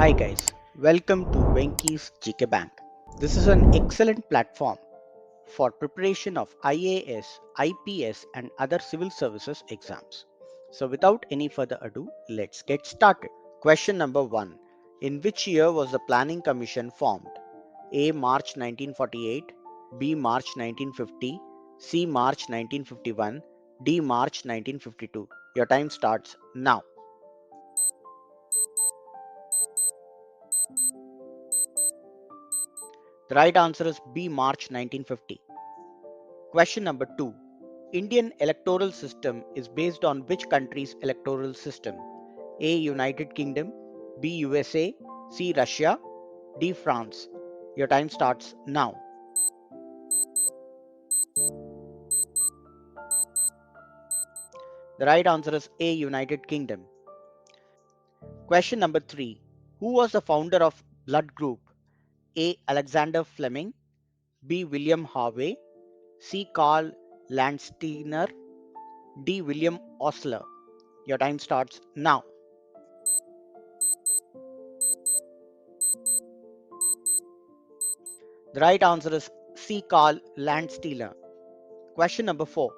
Hi guys, welcome to Venky's GK This is an excellent platform for preparation of IAS, IPS and other civil services exams. So without any further ado, let's get started. Question number 1. In which year was the Planning Commission formed? A. March 1948, B. March 1950, C. March 1951, D. March 1952. Your time starts now. The right answer is B. March 1950. Question number 2. Indian electoral system is based on which country's electoral system? A. United Kingdom, B. USA, C. Russia, D. France. Your time starts now. The right answer is A. United Kingdom. Question number 3. Who was the founder of Blood Group? A. Alexander Fleming, B. William Harvey, C. Carl Landsteiner, D. William Osler. Your time starts now. The right answer is C. Carl Landsteiner. Question number 4.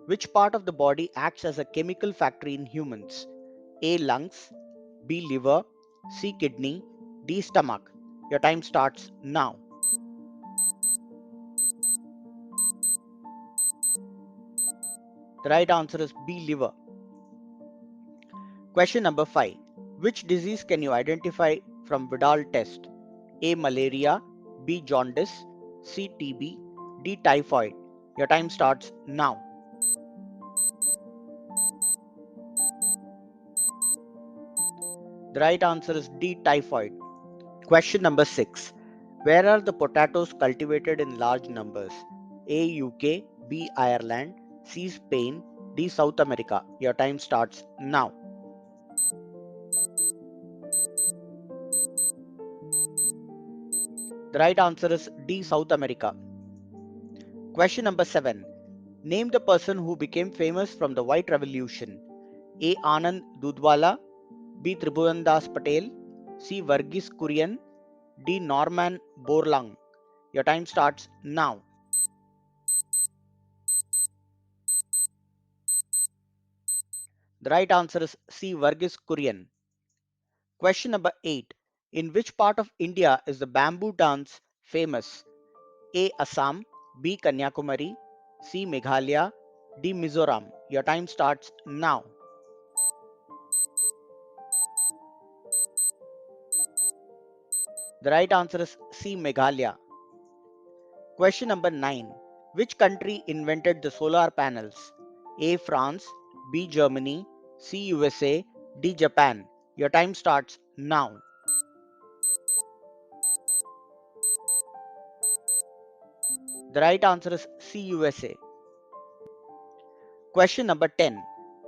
Which part of the body acts as a chemical factory in humans? A. Lungs, B. Liver, C. Kidney, D. Stomach. Your time starts now. The right answer is B. Liver. Question number 5. Which disease can you identify from Vidal test? A. Malaria, B. Jaundice, C. TB, D. Typhoid. Your time starts now. The right answer is D. Typhoid. Question number 6. Where are the potatoes cultivated in large numbers? A. UK, B. Ireland, C. Spain, D. South America. Your time starts now. The right answer is D. South America. Question number 7. Name the person who became famous from the White Revolution. A. Anand Dudwala, B. Tribhuvandas Patel, C. Verghese Kurian, D. Norman Borlaug. Your time starts now. The right answer is C. Verghese Kurian. Question number 8. In which part of India is the bamboo dance famous? A. Assam, B. Kanyakumari, C. Meghalaya, D. Mizoram. Your time starts now. The right answer is C. Meghalaya. Question number 9. Which country invented the solar panels? A. France, B. Germany, C. USA, D. Japan. Your time starts now. The right answer is C. USA. Question number 10.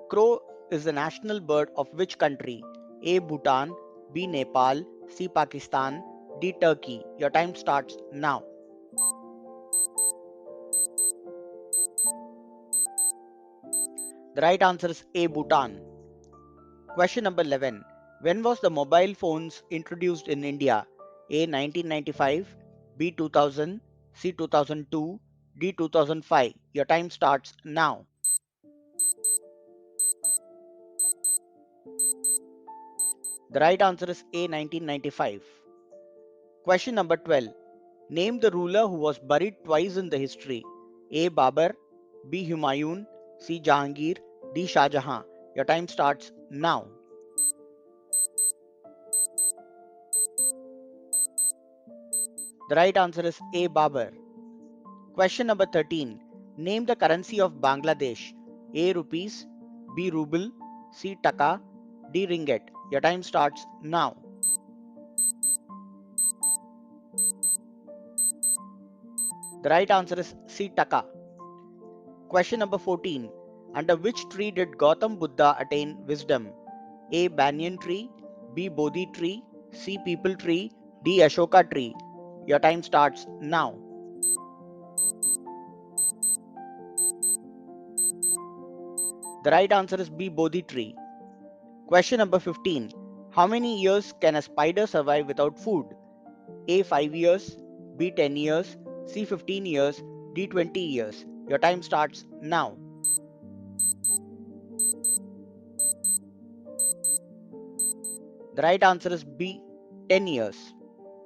Crow is the national bird of which country? A. Bhutan, B. Nepal, C. Pakistan, D. Turkey. Your time starts now. The right answer is A. Bhutan. Question number 11. When was the mobile phones introduced in India? A. 1995, B. 2000, C. 2002, D. 2005. Your time starts now. The right answer is A. 1995. Question number 12. Name the ruler who was buried twice in the history. A. Babur, B. Humayun, C. Jahangir, D. Shah Jahan. Your time starts now. The right answer is A. Babur. Question number 13. Name the currency of Bangladesh. A. Rupees, B. Ruble, C. Taka, D. Ringgit. Your time starts now. The right answer is C. Taka. Question number 14. Under which tree did Gautam Buddha attain wisdom? A. Banyan tree, B. Bodhi tree, C. Peepal tree, D. Ashoka tree. Your time starts now. The right answer is B. Bodhi tree. Question number 15. How many years can a spider survive without food? A 5 years, B 10 years, C 15 years, D 20 years. Your time starts now. The right answer is B 10 years.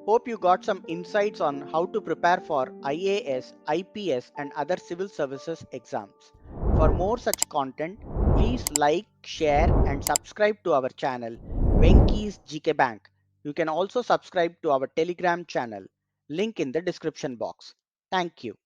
Hope you got some insights on how to prepare for IAS, IPS, and other civil services exams. For more such content, please like, share, and subscribe to our channel, Venky's GK Bank. You can also subscribe to our Telegram channel, link in the description box. Thank you.